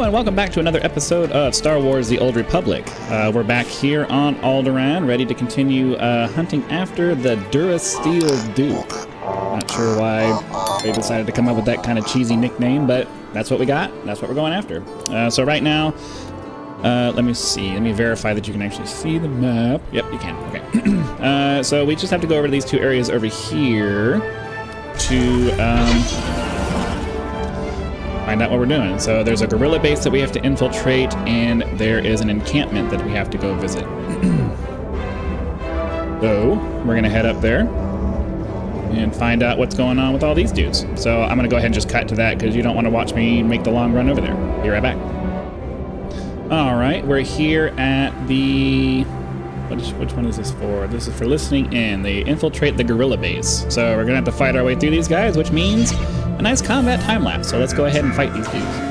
and welcome back to another episode of Star Wars The Old Republic. We're back here on Alderaan, ready to continue hunting after the Durasteel Duke. Not sure why they decided to come up with that kind of cheesy nickname, but that's what we got. That's what we're going after. So right now, let me see. Let me verify that you can actually see the map. Yep, you can. Okay. So we just have to go over these two areas over here to find out what we're doing. So there's a guerrilla base that we have to infiltrate, and there is an encampment that we have to go visit. So we're gonna head up there and find out what's going on with all these dudes. So I'm gonna go ahead and just cut to that because you don't want to watch me make the long run over there. Be right back. All right, we're here at the... Which one is this for? This is for listening in. They infiltrate the guerrilla base. So we're gonna have to fight our way through these guys, which means a nice combat time lapse. So let's go ahead and fight these dudes.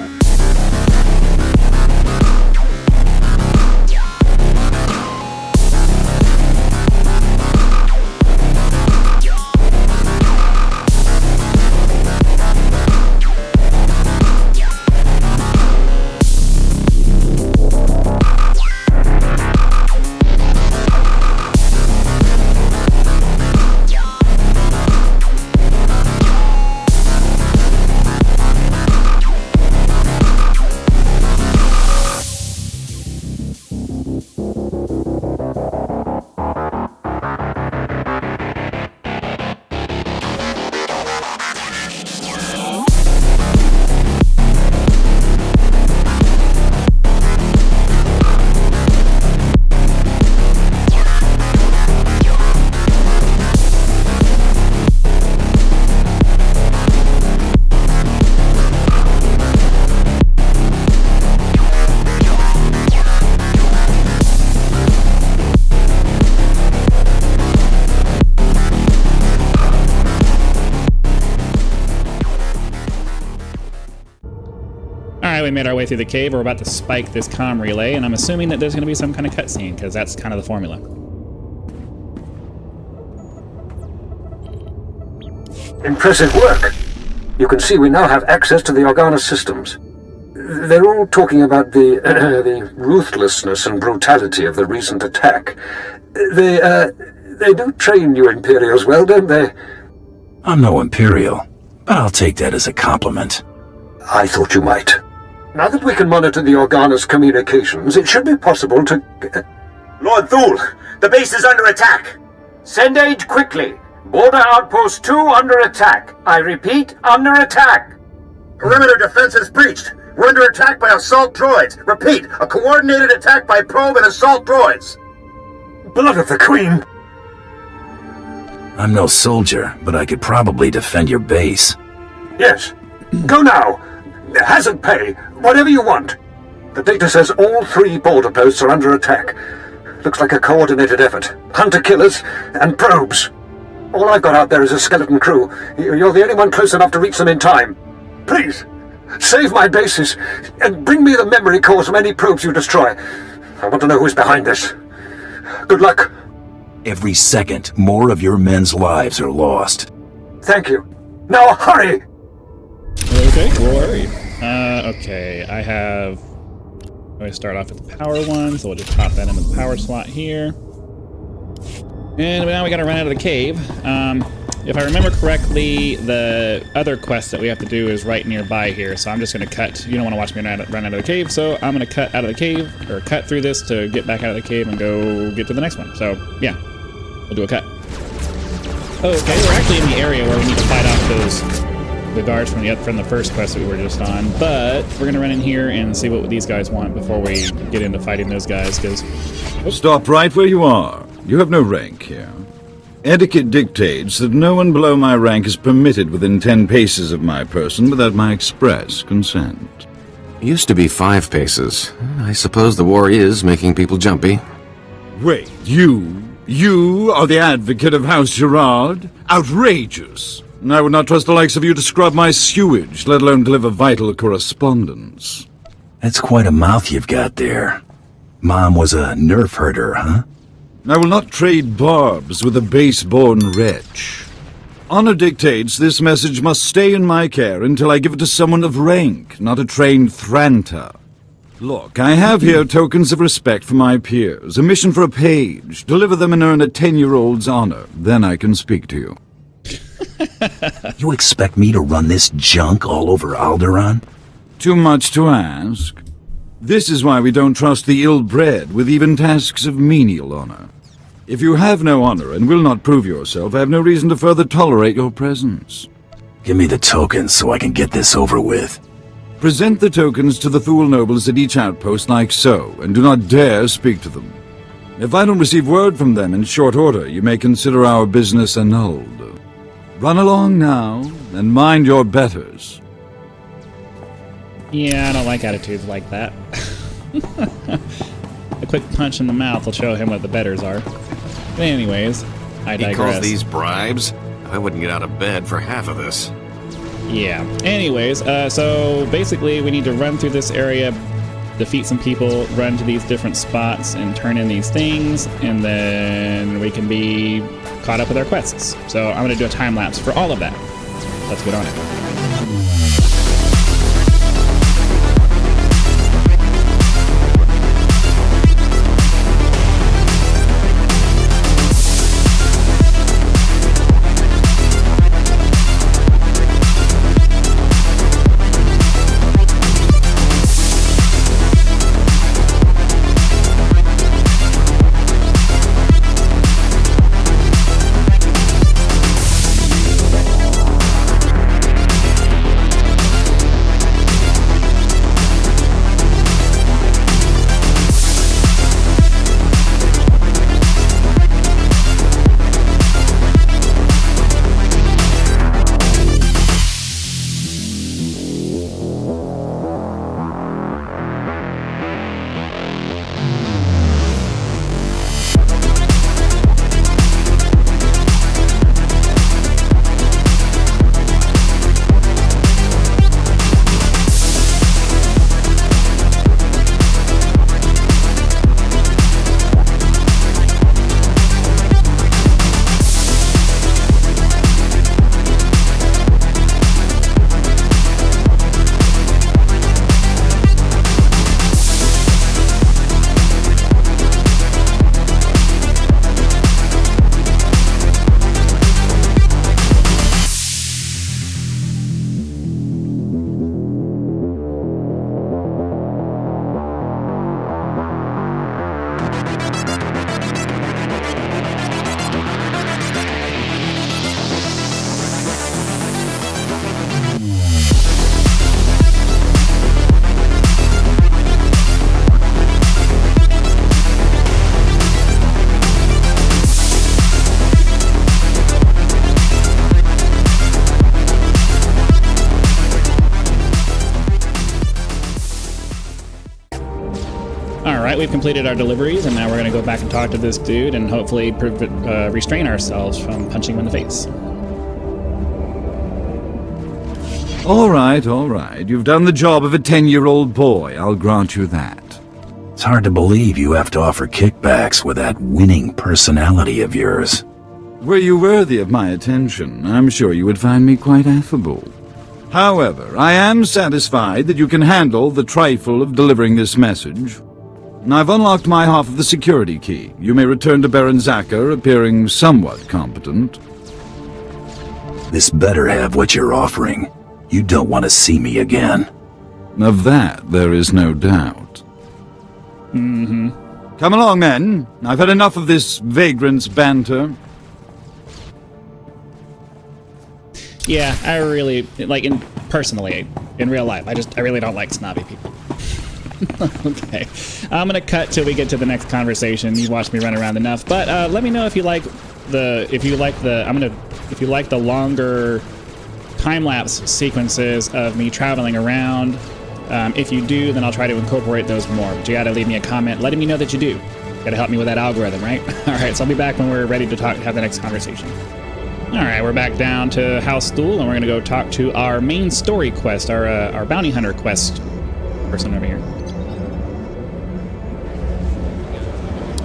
We made our way through the cave. We're about to spike this comm relay, and I'm assuming that there's going to be some kind of cutscene, because that's kind of the formula. Impressive work. You can see we now have access to the Organa systems. They're all talking about the ruthlessness and brutality of the recent attack. They do train you Imperials well, don't they? I'm no Imperial, but I'll take that as a compliment. I thought you might. Now that we can monitor the Organa's communications, it should be possible to... Lord Thule, the base is under attack! Send aid quickly! Border Outpost 2 under attack. I repeat, under attack! Perimeter defense is breached. We're under attack by assault droids. Repeat, a coordinated attack by probe and assault droids. Blood of the Queen! I'm no soldier, but I could probably defend your base. Yes. Go now! Hazard pay, whatever you want. The data says all 3 border posts are under attack. Looks like a coordinated effort. Hunter-killers and probes. All I've got out there is a skeleton crew. You're the only one close enough to reach them in time. Please, save my bases, and bring me the memory cores from any probes you destroy. I want to know who's behind this. Good luck. Every second, more of your men's lives are lost. Thank you. Now hurry! Okay, we'll hurry. Okay, I have... I start off with the power one, so we'll just pop that in the power slot here. And now we gotta run out of the cave. If I remember correctly, the other quest that we have to do is right nearby here, so I'm just gonna cut. You don't want to watch me run out of the cave, so I'm gonna cut out of the cave, or cut through this to get back out of the cave and go get to the next one. So, yeah, we'll do a cut. Okay, we're actually in the area where we need to fight off the guards from the first quest that we were just on, but we're gonna run in here and see what these guys want before we get into fighting those guys, because... Stop right where you are. You have no rank here. Etiquette dictates that no one below my rank is permitted within 10 paces of my person without my express consent. Used to be 5 paces. I suppose the war is making people jumpy. Wait, you are the advocate of House Gerard? Outrageous! I would not trust the likes of you to scrub my sewage, let alone deliver vital correspondence. That's quite a mouth you've got there. Mom was a nerf herder, huh? I will not trade barbs with a base-born wretch. Honor dictates this message must stay in my care until I give it to someone of rank, not a trained Thranta. Look, I have here tokens of respect for my peers, a mission for a page. Deliver them and earn a 10-year-old's honor. Then I can speak to you. You expect me to run this junk all over Alderaan? Too much to ask. This is why we don't trust the ill-bred with even tasks of menial honor. If you have no honor and will not prove yourself, I have no reason to further tolerate your presence. Give me the tokens so I can get this over with. Present the tokens to the Thule nobles at each outpost like so, and do not dare speak to them. If I don't receive word from them in short order, you may consider our business annulled. Run along now, and mind your betters. Yeah, I don't like attitudes like that. A quick punch in the mouth will show him what the betters are. But anyways, I He digress. calls these bribes? I wouldn't get out of bed for half of this. Yeah. Anyways, so basically we need to run through this area, defeat some people, run to these different spots, and turn in these things, and then we can be caught up with our quests. So I'm going to do a time lapse for all of that. Let's get on it. Alright, we've completed our deliveries, and now we're going to go back and talk to this dude and hopefully restrain ourselves from punching him in the face. All right. You've done the job of a 10-year-old boy. I'll grant you that. It's hard to believe you have to offer kickbacks with that winning personality of yours. Were you worthy of my attention, I'm sure you would find me quite affable. However, I am satisfied that you can handle the trifle of delivering this message. I've unlocked my half of the security key. You may return to Baron Zaka, appearing somewhat competent. This better have what you're offering. You don't want to see me again. Of that, there is no doubt. Come along, men. I've had enough of this vagrant's banter. Yeah, I really, personally, in real life, I really don't like snobby people. Okay, I'm gonna cut till we get to the next conversation. You watched me run around enough, but let me know if you like the longer time-lapse sequences of me traveling around. If you do, then I'll try to incorporate those more. But you gotta leave me a comment letting me know that you do. Gotta help me with that algorithm, right? All right, so I'll be back when we're ready to have the next conversation. All right, we're back down to House SWTOR, and we're gonna go talk to our main story quest, our bounty hunter quest person over here.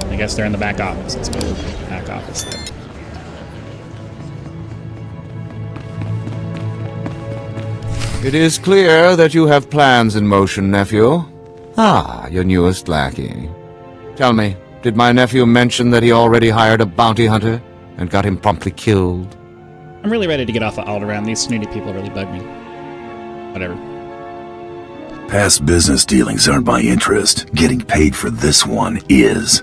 I guess they're in the back office. Let's go to the back office there. It is clear that you have plans in motion, nephew. Ah, your newest lackey. Tell me, did my nephew mention that he already hired a bounty hunter and got him promptly killed? I'm really ready to get off of Alderaan. These snooty people really bug me. Whatever. Past business dealings aren't my interest. Getting paid for this one is.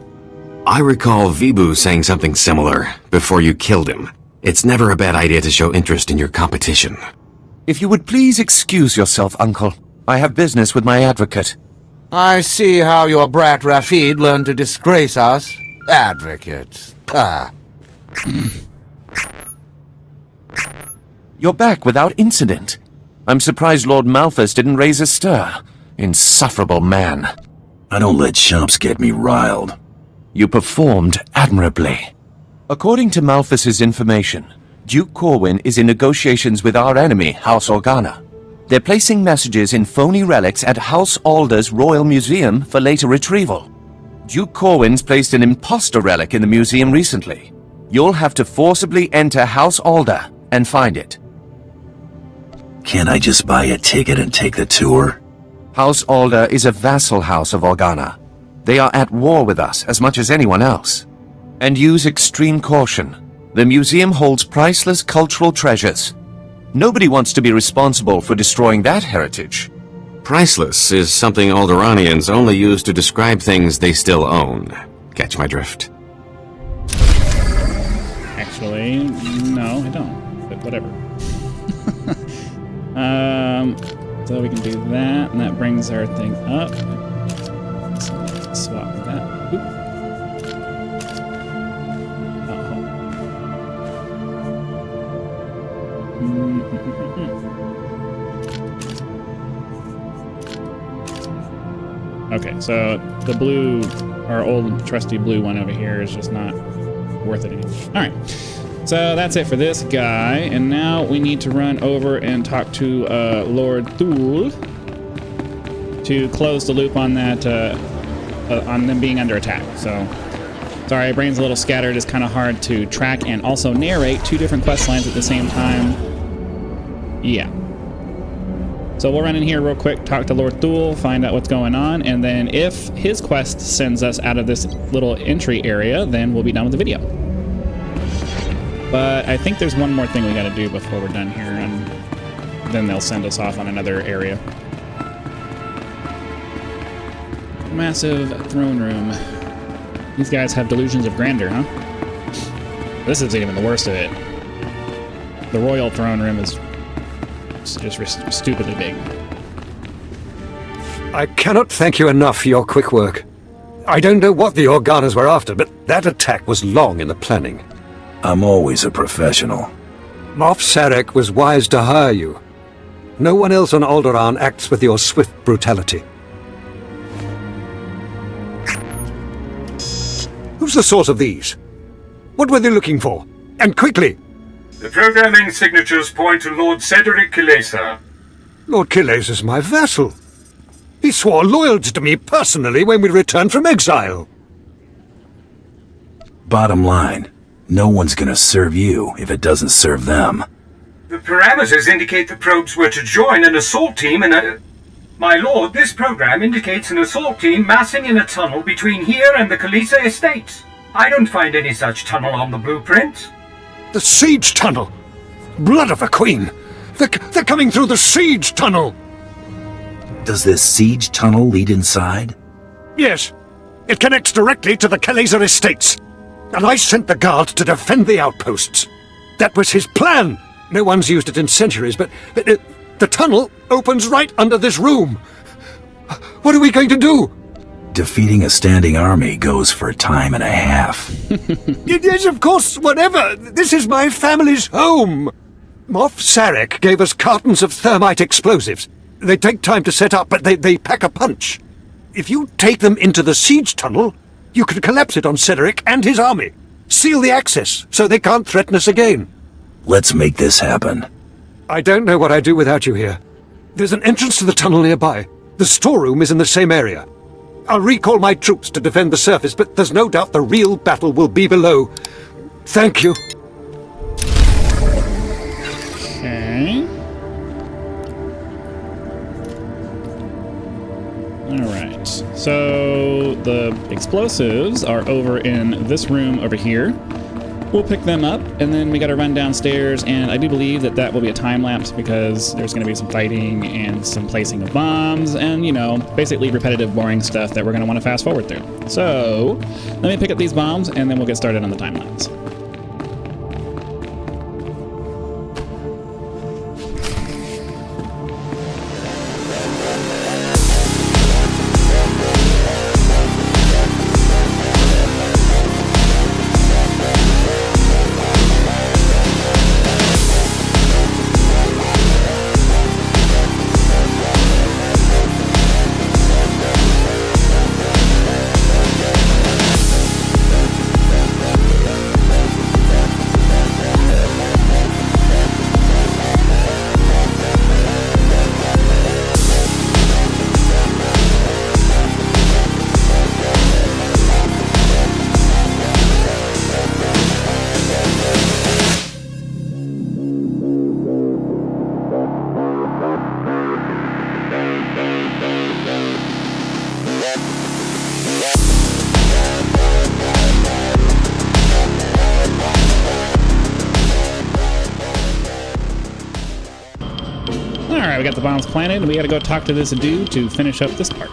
I recall Vibu saying something similar before you killed him. It's never a bad idea to show interest in your competition. If you would please excuse yourself, Uncle. I have business with my advocate. I see how your brat Rafid learned to disgrace us. Advocate. Ah. You're back without incident. I'm surprised Lord Malthus didn't raise a stir. Insufferable man. I don't let chumps get me riled. You performed admirably. According to Malthus's information, Duke Corwin is in negotiations with our enemy, House Organa. They're placing messages in phony relics at House Alder's Royal Museum for later retrieval. Duke Corwin's placed an imposter relic in the museum recently. You'll have to forcibly enter House Alder and find it. Can't I just buy a ticket and take the tour? House Alder is a vassal house of Organa. They are at war with us as much as anyone else. And use extreme caution. The museum holds priceless cultural treasures. Nobody wants to be responsible for destroying that heritage. Priceless is something Alderaanians only use to describe things they still own. Catch my drift? Actually, no, I don't. But whatever. So we can do that, and that brings our thing up. So let's swap that. Oop. Okay, so the blue, our old trusty blue one over here is just not worth it anymore. Alright, so that's it for this guy, and now we need to run over and talk to Lord Thule to close the loop on that, on them being under attack. So, sorry, brain's a little scattered. It's kind of hard to track and also narrate two different quest lines at the same time. Yeah. So we'll run in here real quick, talk to Lord Thule, find out what's going on, and then if his quest sends us out of this little entry area, then we'll be done with the video. But I think there's one more thing we gotta do before we're done here, and then they'll send us off on another area. Massive throne room. These guys have delusions of grandeur, huh? This isn't even the worst of it. The royal throne room is just stupidly big. I cannot thank you enough for your quick work. I don't know what the Organas were after, but that attack was long in the planning. I'm always a professional. Moff Sarek was wise to hire you. No one else on Alderaan acts with your swift brutality. Who's the source of these? What were they looking for? And quickly! The programming signatures point to Lord Cedric Kilesa. Lord Kilesa is my vassal. He swore loyalty to me personally when we returned from exile. Bottom line, no one's gonna serve you if it doesn't serve them. The parameters indicate the probes were to join an assault team in a... My lord, this program indicates an assault team massing in a tunnel between here and the Kilesa estate. I don't find any such tunnel on the blueprint. The siege tunnel! Blood of the Queen! They're coming through the siege tunnel! Does this siege tunnel lead inside? Yes. It connects directly to the Kilesa estates. And I sent the guard to defend the outposts. That was his plan. No one's used it in centuries, but the tunnel opens right under this room. What are we going to do? Defeating a standing army goes for a time and a half. Yes, of course, whatever. This is my family's home. Moff Sarek gave us cartons of thermite explosives. They take time to set up, but they pack a punch. If you take them into the siege tunnel, you can collapse it on Cedric and his army. Seal the access so they can't threaten us again. Let's make this happen. I don't know what I'd do without you here. There's an entrance to the tunnel nearby. The storeroom is in the same area. I'll recall my troops to defend the surface, but there's no doubt the real battle will be below. Thank you. Okay. Alright. Alright, so the explosives are over in this room over here. We'll pick them up, and then we gotta run downstairs, and I do believe that that will be a time lapse because there's gonna be some fighting and some placing of bombs, and, you know, basically repetitive, boring stuff that we're gonna wanna fast forward through. So, let me pick up these bombs, and then we'll get started on the time lapse. Alright, we got the bombs planted, and we gotta go talk to this dude to finish up this part.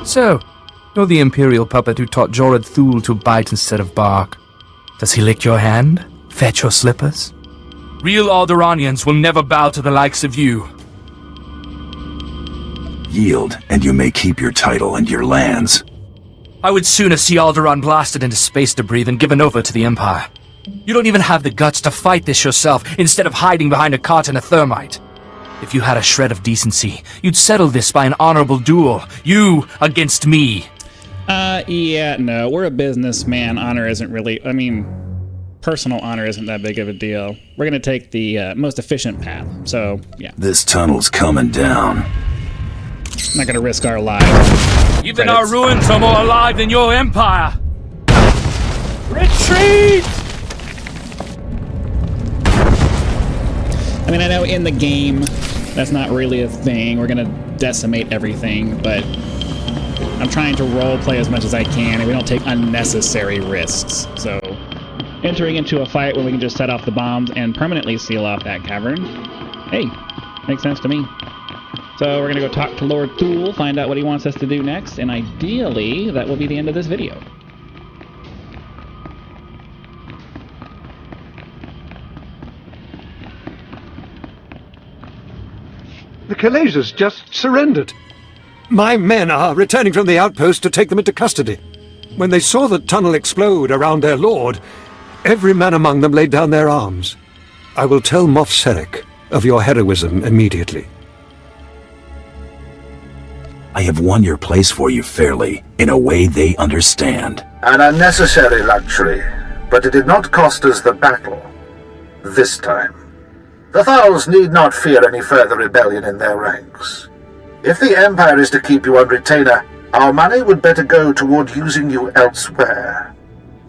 So, you're the Imperial puppet who taught Jorad Thul to bite instead of bark. Does he lick your hand? Fetch your slippers? Real Alderaanians will never bow to the likes of you. Yield, and you may keep your title and your lands. I would sooner see Alderaan blasted into space debris than given over to the Empire. You don't even have the guts to fight this yourself, instead of hiding behind a cart and a thermite. If you had a shred of decency, you'd settle this by an honorable duel. You against me. Yeah, no, we're a businessman. Honor isn't really, personal honor isn't that big of a deal. We're gonna take the most efficient path, so, yeah. This tunnel's coming down. I'm not gonna risk our lives. Even our ruins are more alive than your empire. Retreat! I mean, I know in the game, that's not really a thing. We're gonna decimate everything, but I'm trying to roleplay as much as I can, and we don't take unnecessary risks. So, entering into a fight when we can just set off the bombs and permanently seal off that cavern, hey, makes sense to me. So we're gonna go talk to Lord Thul, find out what he wants us to do next, and ideally, that will be the end of this video. The Kalazars just surrendered. My men are returning from the outpost to take them into custody. When they saw the tunnel explode around their lord, every man among them laid down their arms. I will tell Moff Serek of your heroism immediately. I have won your place for you fairly, in a way they understand. An unnecessary luxury, but it did not cost us the battle. This time. The Thals need not fear any further rebellion in their ranks. If the Empire is to keep you on retainer, our money would better go toward using you elsewhere.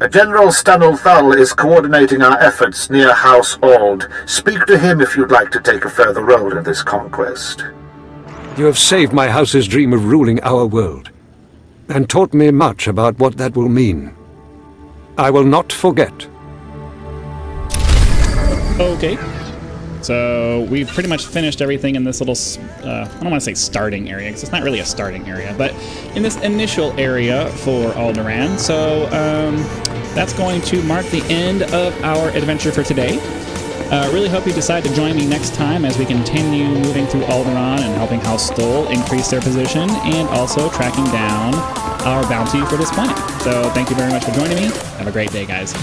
General Stanul Thal is coordinating our efforts near House Ald. Speak to him if you'd like to take a further role in this conquest. You have saved my house's dream of ruling our world, and taught me much about what that will mean. I will not forget. Okay. So we've pretty much finished everything in this little, I don't want to say starting area, because it's not really a starting area, but in this initial area for Alderaan. So that's going to mark the end of our adventure for today. Really hope you decide to join me next time as we continue moving through Alderaan and helping House SWTOR increase their position, and also tracking down our bounty for this planet. So thank you very much for joining me. Have a great day, guys.